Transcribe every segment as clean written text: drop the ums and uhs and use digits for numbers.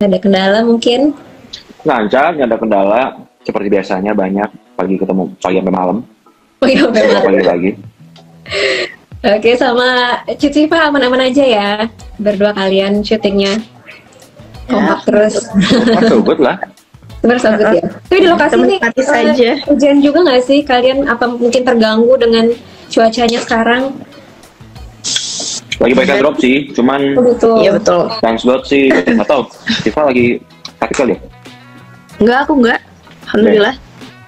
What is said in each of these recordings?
Ada kendala mungkin? Lancar, nggak ada kendala. Seperti biasanya banyak pagi ketemu pagi sampai malam. Oh iya, memang. Pagi-pagi. Oke, sama Cici Pak aman-aman aja ya. Berdua kalian syutingnya. Kompak terus. So good lah. Bersambut ya. Tapi di lokasi ini Menikmati saja. hujan juga nggak sih? Kalian apa mungkin terganggu dengan cuacanya sekarang? Lagi banyak drop sih, cuman Betul. Iya betul. thanks God sih. Atau Tifa lagi praktikal ya? Enggak, aku enggak. Alhamdulillah.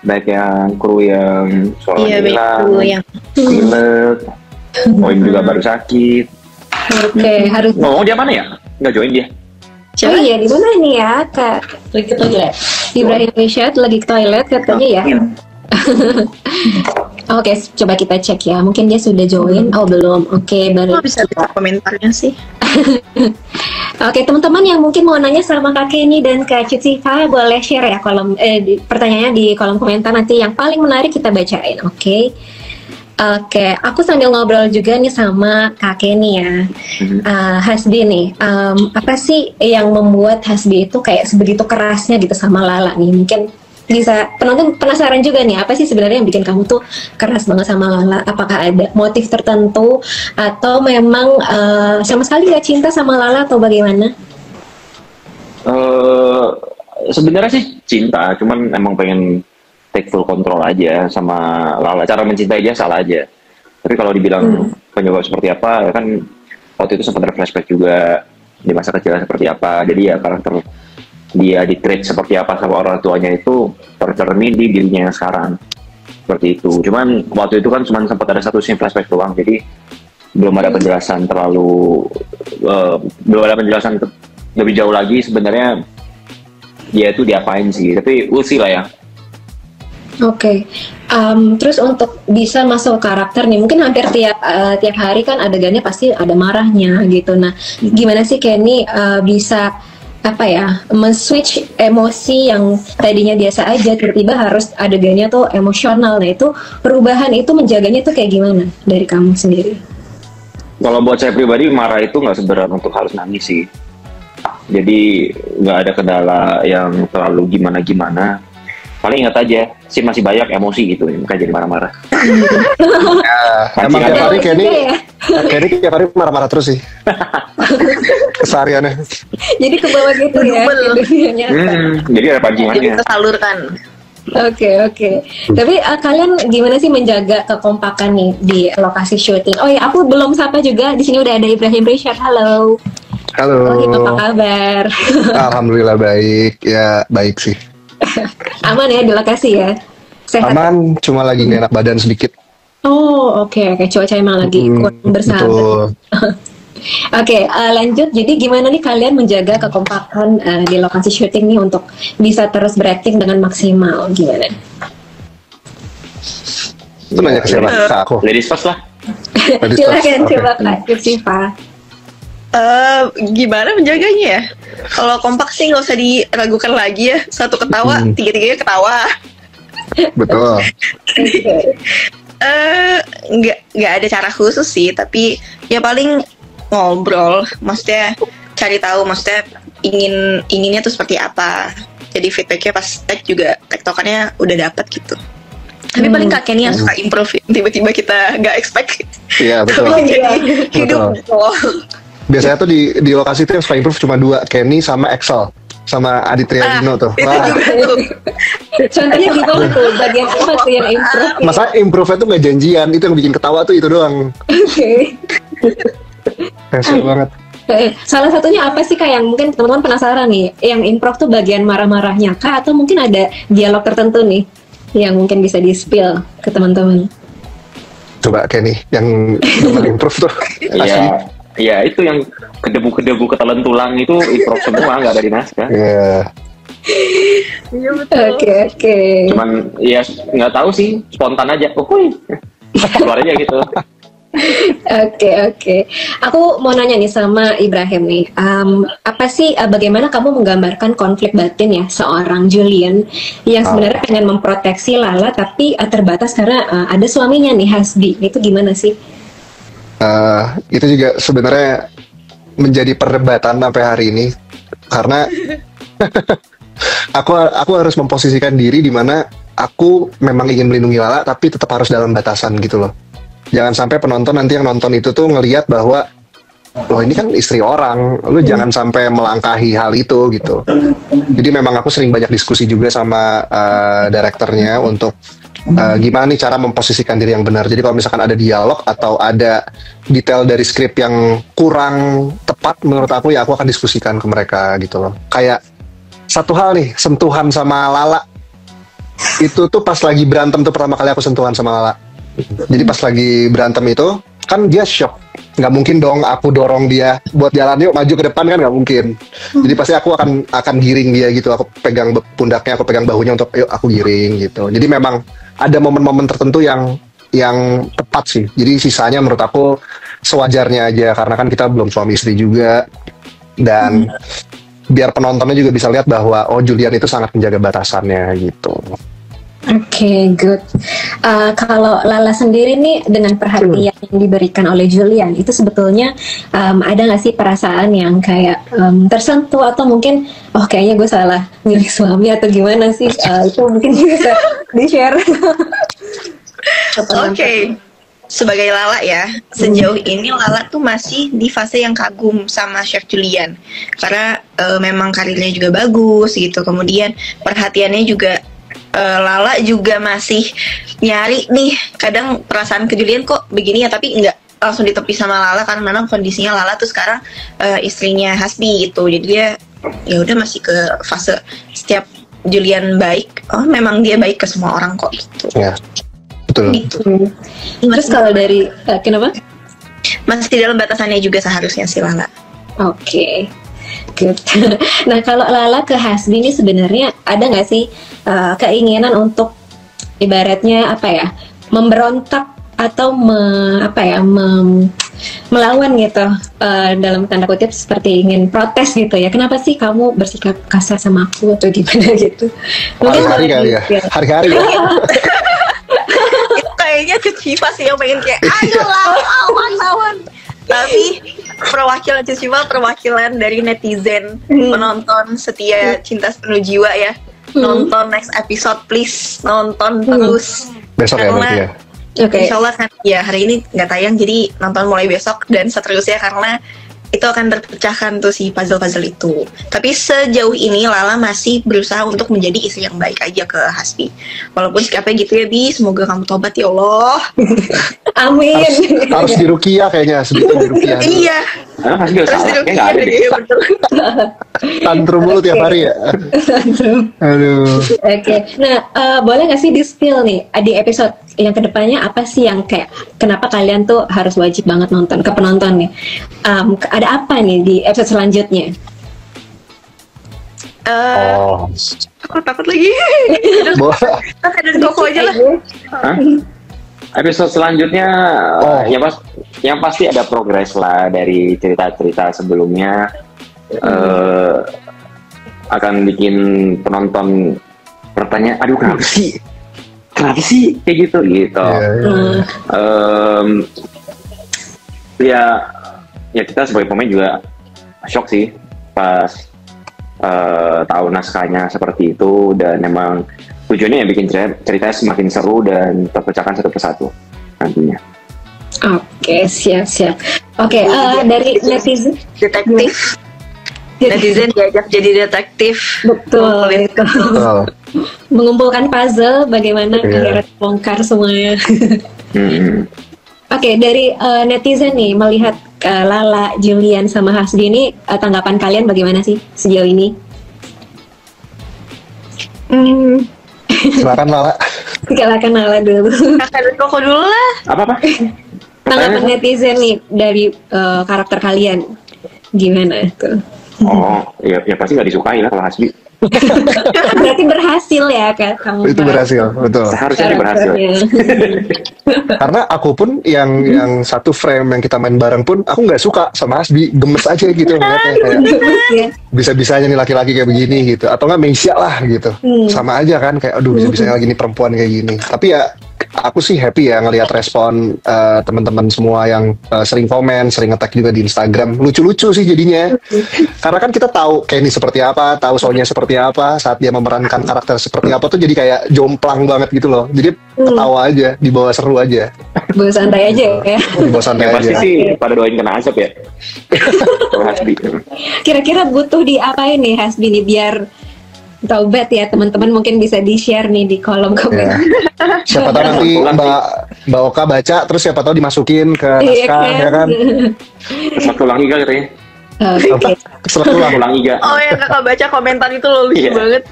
Baik yang kru yang suara Iya, baik hilang, dulu yang pilek, Oim juga baru sakit. Oke, harus. Ngomong dia mana ya? Nggak join dia. Oh iya, di mana nih ya, Kak? Lagi ke toilet. Ibrahim Rishad lagi ke toilet katanya ya. Oke, coba kita cek ya. Mungkin dia sudah join. Oh, belum. Oke, baru. kok bisa lihat komentarnya sih. Oke, teman-teman yang mungkin mau nanya sama Kak Kenny dan Kak Cici-Fa boleh share ya pertanyaannya di kolom komentar, nanti yang paling menarik kita bacain. Oke. Oke, aku sambil ngobrol juga nih sama Kak Kenny ya. Hasbi nih, apa sih yang membuat Hasbi itu kayak sebegitu kerasnya gitu sama Lala nih? Mungkin bisa, penonton penasaran juga nih, apa sih sebenarnya yang bikin kamu tuh keras banget sama Lala? Apakah ada motif tertentu atau memang sama sekali gak cinta sama Lala atau bagaimana? Sebenarnya sih cinta, cuman emang pengen take full control aja sama Lala. Cara mencintai dia salah aja. Tapi kalau dibilang penyebab seperti apa, ya kan waktu itu sempat ada flashback juga di masa kecilnya seperti apa. Jadi ya karakter dia di treat seperti apa sama orang tuanya itu tercermin di dirinya yang sekarang. Seperti itu. Cuman waktu itu kan cuma sempat ada satu scene flashback doang. Jadi belum ada penjelasan belum ada penjelasan lebih jauh lagi sebenarnya dia itu diapain sih. Tapi we'll see lah ya. Oke, terus untuk bisa masuk karakter nih, mungkin hampir tiap hari kan adegannya pasti ada marahnya gitu. Nah, gimana sih Kenny bisa apa ya, men-switch emosi yang tadinya biasa aja tiba-tiba harus adegannya tuh emosional? Nah, itu perubahan itu menjaganya tuh kayak gimana dari kamu sendiri? Kalau buat saya pribadi, marah itu nggak seberat untuk harus nangis sih. Jadi nggak ada kendala yang terlalu gimana-gimana. Paling ingat aja, sih masih banyak emosi gitu, makanya jadi marah-marah. Emang tiap hari Kenny Ya. tiap hari marah-marah terus sih. Kesehariannya. Jadi ke bawah gitu ya. Double. Di dunia nyata. Jadi ada Jadi pancingannya. tersalurkan. Oke. Tapi kalian gimana sih menjaga kekompakan nih di lokasi syuting? Oh ya, aku belum sapa juga. Di sini udah ada Ibrahim Rishad. Halo. Halo. Apa kabar? Alhamdulillah baik. Ya, baik sih. Aman ya di lokasi ya? Sehat? Aman, cuma lagi nggak enak badan sedikit. Oh, oke. Cuaca emang lagi kurang bersahabat. Betul. Oke, lanjut. Jadi gimana nih kalian menjaga kekompakan di lokasi syuting nih untuk bisa terus berakting dengan maksimal? Gimana? Itu nanya ke siapa? Ke aku. Ladies first lah. Silakan Oke. coba Kak Siva. Gimana menjaganya ya? Kalau kompak sih nggak usah diragukan lagi ya. Satu ketawa, tiga-tiganya ketawa. Betul. Nggak ada cara khusus sih, tapi ya paling ngobrol. Maksudnya cari tahu, maksudnya inginnya tuh seperti apa. Jadi feedbacknya pas tag juga tektokannya udah dapat gitu. Tapi paling Kak Kenny yang suka improve, tiba-tiba kita nggak expect. Iya, betul. Tapi jadi hidup. Oh. Biasanya tuh di lokasi itu yang suka improve cuma dua, Kenny sama Excel. Sama Aditya Dino tuh. Itu Wah, juga tuh. Contohnya gimana tuh? Bagian apa tuh yang improve? masa improve itu nggak janjian, itu yang bikin ketawa tuh itu doang. Oke. Kasian banget. Salah satunya apa sih Kak yang mungkin teman-teman penasaran nih? Yang improve tuh bagian marah-marahnya Kak, atau mungkin ada dialog tertentu nih yang mungkin bisa di-spill ke teman-teman? Coba Kenny yang improve tuh. Iya. Ya itu yang kedebu-kedebu ketelan tulang itu improv semua, nggak ada di naskah. Iya. Iya betul. Oke. Cuman ya nggak tahu sih, spontan aja. Oke, keluar aja gitu. Oke. Aku mau nanya nih sama Ibrahim nih. Apa sih bagaimana kamu menggambarkan konflik batin ya seorang Julian yang sebenarnya pengen memproteksi Lala tapi terbatas karena ada suaminya nih Hasbi. Itu gimana sih? Itu juga sebenarnya menjadi perdebatan sampai hari ini. karena aku harus memposisikan diri di mana aku memang ingin melindungi Lala tapi tetap harus dalam batasan gitu loh. Jangan sampai penonton nanti yang nonton itu tuh ngelihat bahwa loh ini kan istri orang, lu jangan sampai melangkahi hal itu gitu. Jadi memang aku sering banyak diskusi juga sama direkturnya untuk gimana nih cara memposisikan diri yang benar. Jadi kalau misalkan ada dialog atau ada detail dari skrip yang kurang tepat menurut aku, ya aku akan diskusikan ke mereka gitu loh. Kayak satu hal nih, sentuhan sama Lala itu tuh pas lagi berantem tuh pertama kali aku sentuhan sama Lala. Jadi pas lagi berantem itu kan dia shock, nggak mungkin dong aku dorong dia buat jalan yuk maju ke depan, kan nggak mungkin. Jadi pasti aku akan giring dia gitu, aku pegang pundaknya, aku pegang bahunya untuk yuk aku giring gitu. Jadi memang ada momen-momen tertentu yang tepat sih. Jadi sisanya menurut aku sewajarnya aja, karena kan kita belum suami istri juga, dan biar penontonnya juga bisa lihat bahwa oh Julian itu sangat menjaga batasannya gitu. Oke, good. Kalau Lala sendiri nih dengan perhatian yang diberikan oleh Julian, itu sebetulnya ada nggak sih perasaan yang kayak tersentuh atau mungkin oh kayaknya gue salah milih suami atau gimana sih? Itu mungkin bisa di-share. Oke. Sebagai Lala ya, sejauh ini Lala tuh masih di fase yang kagum sama Chef Julian, karena memang karirnya juga bagus gitu. Kemudian perhatiannya juga Lala juga masih nyari nih, kadang perasaan ke Julian kok begini ya, tapi nggak langsung ditepi sama Lala karena memang kondisinya Lala tuh sekarang istrinya Hasbi gitu. Jadi dia ya udah masih ke fase setiap Julian baik, oh memang dia baik ke semua orang kok gitu. Ya, betul. Gitu. Terus kalau dari kenapa? Masih dalam batasannya juga seharusnya si Lala. Oke. Good. Nah kalau Lala ke Hasbi ini sebenarnya ada nggak sih keinginan untuk ibaratnya apa ya, memberontak atau melawan gitu, dalam tanda kutip seperti ingin protes gitu ya, kenapa sih kamu bersikap kasar sama aku atau gimana gitu? Mungkin Hari-hari kali ya, hari-hari ya. Itu kayaknya Cuciva sih yang pengen kayak ayo lawan. Tapi perwakilan Cuciva perwakilan dari netizen, penonton setia Cinta Sepenuh Jiwa ya. Nonton next episode please, nonton terus. Besok ya berarti ya. Oke. Insya Allah kan ya hari ini nggak tayang, jadi nonton mulai besok dan seterusnya, karena itu akan terpecahkan tuh si puzzle-puzzle itu. Tapi sejauh ini Lala masih berusaha untuk menjadi istri yang baik aja ke Hasbi. Walaupun sikapnya gitu ya Bi, semoga kamu tobat ya Allah. Amin. Harus di rukiah kayaknya, sedikit di rukiah. Iya. Masih gak salah, kayak nggak ada deh. betul. Tantrum mulu tiap hari ya. Aduh. Oke, nah boleh nggak sih di-spill nih di episode yang kedepannya apa sih yang kayak kenapa kalian tuh harus wajib banget nonton, ke penonton nih? Ada apa nih di episode selanjutnya? Oh. Aku takut lagi. Ada koko aja lah. Hah? Episode selanjutnya yang pasti ada progres lah dari cerita-cerita sebelumnya. Akan bikin penonton bertanya, aduh kenapa sih kayak gitu. Ya kita sebagai pemain juga shock sih pas tahu naskahnya seperti itu, dan emang tujuannya yang bikin ceritanya semakin seru dan terpecahkan satu persatu nantinya. Oke, siap. Oke, dari netizen. Detektif. Netizen diajak jadi detektif. Betul. Oh. Mengumpulkan puzzle, bagaimana akhirnya bongkar semuanya. Oke, dari netizen nih melihat Lala, Julian sama Hasbi ini, tanggapan kalian bagaimana sih sejauh ini? Silakan Lala. Silakan Lala dulu. Kakak dan Koko dulu lah. Apa? Tanggapan netizen nih dari karakter kalian gimana tuh? Oh, ya pasti nggak disukai lah kalau Hasbi. Berarti berhasil ya kan kamu? Itu berhasil, betul. Seharusnya dia berhasil. Karena aku pun yang satu frame yang kita main bareng pun aku nggak suka sama Hasbi, gemes aja gitu ngeliatnya, kayak bisa-bisanya nih laki-laki kayak begini gitu, atau nggak Meisya lah gitu, sama aja kan, kayak aduh bisa-bisanya lagi nih perempuan kayak gini. Tapi ya aku sih happy ya ngelihat respon teman-teman semua yang sering komen, sering nge-tag juga di Instagram. Lucu-lucu sih jadinya. Karena kan kita tahu Kenny seperti apa, tahu Sonya seperti apa, saat dia memerankan karakter seperti apa tuh jadi kayak jomplang banget gitu loh. Jadi ketawa aja, dibawa seru aja. Bawa santai aja ya. Dibawa santai Ya, pasti aja. sih pada doain kena asap ya. Kalau Hasbi. Kira-kira butuh diapain nih Hasbi nih biar taubat ya teman-teman, mungkin bisa di-share nih di kolom komen. Ya. Siapa tahu nanti Mbak Oka baca, terus siapa tahu dimasukin ke Iya naskah, ya kan? Keselak tulang iga katanya. Oke. Keselak tulang. Tulang iga. Oh ya, kakak baca komentar itu loh, lucu Iya. banget.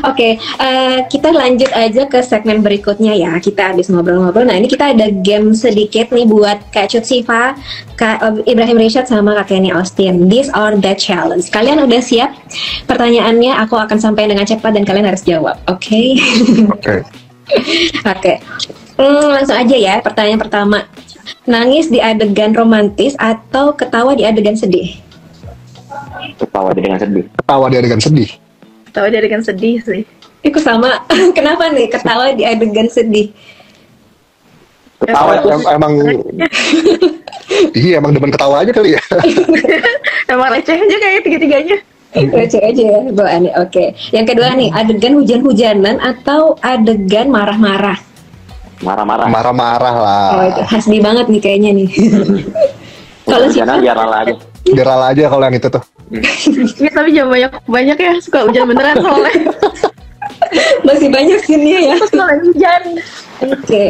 Oke, kita lanjut aja ke segmen berikutnya ya. Kita habis ngobrol-ngobrol. Nah, ini kita ada game sedikit nih buat Kak Cut Siva, Kak Ibrahim Rishad, sama Kak Kenny Austin. This or that challenge. Kalian udah siap? Pertanyaannya aku akan sampaikan dengan cepat dan kalian harus jawab. Oke? Oke. Oke. Langsung aja ya. Pertanyaan pertama. Nangis di adegan romantis atau ketawa di adegan sedih? Ketawa dia dengan sedih. Ketawa di adegan sedih. Tahu dia dengan sedih sih. Itu sama. Kenapa nih ketawa di adegan sedih? Ketawa itu Emang iya emang demen ketawa aja kali ya. Emang receh aja kayak tiga-tiganya. Receh aja ya bawaannya. Oke. Yang kedua nih, adegan hujan-hujanan atau adegan marah-marah? marah-marah. Marah-marah lah. Oh, itu Hasbi banget nih kayaknya nih. Kalau Hujan Siva, aja, rala aja. Biar rala aja kalau yang itu tuh. Iya, tapi jangan banyak ya, suka hujan beneran soalnya. masih banyak scene-nya ya. Terus kalau hujan. Oke.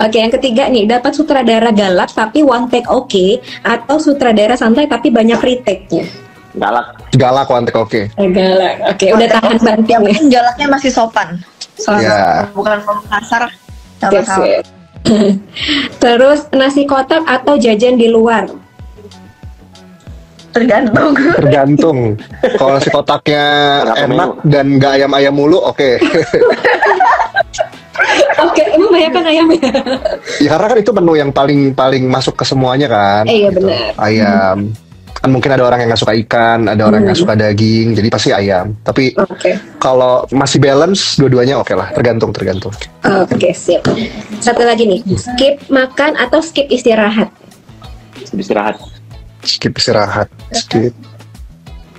Oke, yang ketiga nih, dapat sutradara galak tapi one take oke, atau sutradara santai tapi banyak retake-nya. Galak. Galak kontek oke. Galak. Oke, udah tahan banting ya. Galaknya masih sopan. Soalnya Ya. bukan ngomong kasar. Gak Yes, masalah. yes. Terus nasi kotak atau jajan di luar? Tergantung. Tergantung. Kalau si kotaknya Berapa enak menu? dan nggak ayam-ayam mulu, oke. Oke, emang banyak kan ayamnya? Ya karena kan itu menu yang paling masuk ke semuanya kan. Iya, Gitu. benar. Ayam. Kan mungkin ada orang yang nggak suka ikan, ada orang yang nggak suka daging, jadi pasti ayam. Tapi Oke. kalau masih balance, dua-duanya oke lah. Tergantung. Oke, sip. Satu lagi nih, skip makan atau skip istirahat? Istirahat. Skip istirahat. Skip.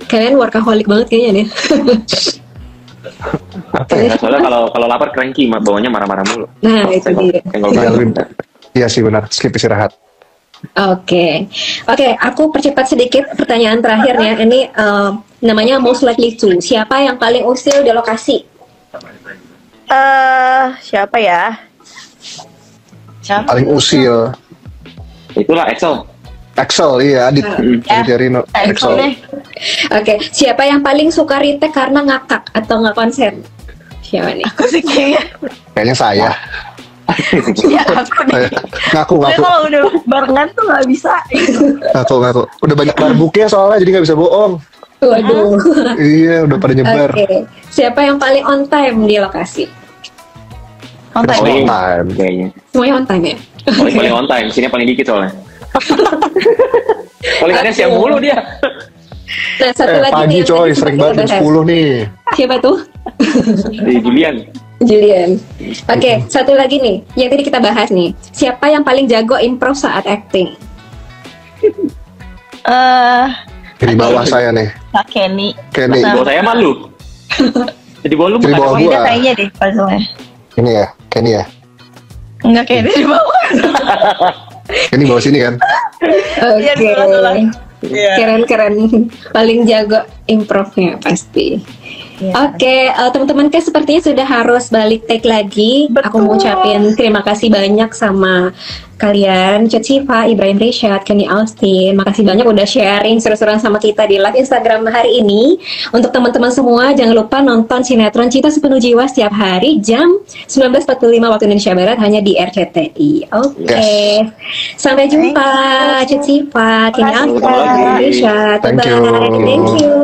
Kalian workaholic banget kayaknya nih. Apa ya? Nah, soalnya kalau lapar cranky, bawanya marah-marah mulu. Nah, itu dia. Senggol Iya, balik. lebih- Iya sih benar. Skip istirahat. Oke, aku percepat sedikit pertanyaan terakhirnya. Ini namanya most likely to. Siapa yang paling usil di lokasi? Siapa ya? Siapa? Paling usil. Itulah Excel. Axel, iya Adit. Aditya Rino. Excel deh. Oke, siapa yang paling suka retake karena ngakak atau nggak konsen? Siapa nih? Aku sih kayaknya. Kayaknya saya. Ya aku deh. Ngaku. Soalnya kalau udah barengan tuh nggak bisa. Ngaku. Udah banyak barbuknya soalnya jadi nggak bisa bohong. Waduh. Iya, udah pada nyebar. Oke, siapa yang paling on time di lokasi? On time. On time. Kayaknya. Semuanya on time ya? Paling on time, sini paling dikit soalnya. Paling ada siang mulu dia. Nah, satu lagi nih Pagi yang coy, tadi sering sempat banget kita jam bahas. 10 nih. Siapa tuh? Di Julian. Julian. Oke, satu lagi nih, yang tadi kita bahas nih. Siapa yang paling jago improv saat acting? Di bawah saya nih. Kak Kenny. Kenny. Di bawah saya malu. Di bawah lu Di bukan bawah apa? gua. Beda kayaknya deh puzzle-nya. Ini ya, Kenny ya. Enggak Kenny di bawah. Kenny bawah sini kan. Iya, Oke. dulu. Iya. Keren-keren. Paling jago improvnya pasti. Iya. Oke, teman-teman kan sepertinya sudah harus balik take lagi. Aku mau Betul. ucapin terima kasih banyak sama kalian, Cut Siva, Ibrahim Rishad, Kenny Austin. Makasih banyak udah sharing seru-seruan sama kita di live Instagram hari ini. Untuk teman-teman semua, jangan lupa nonton sinetron Cinta Sepenuh Jiwa setiap hari jam 19.45 waktu Indonesia Barat hanya di RCTI. Oke, sampai jumpa, Cut Siva, Kenny Terima kasih. Austin, Ibrahim Rishad. Thank you. Bye. Thank you.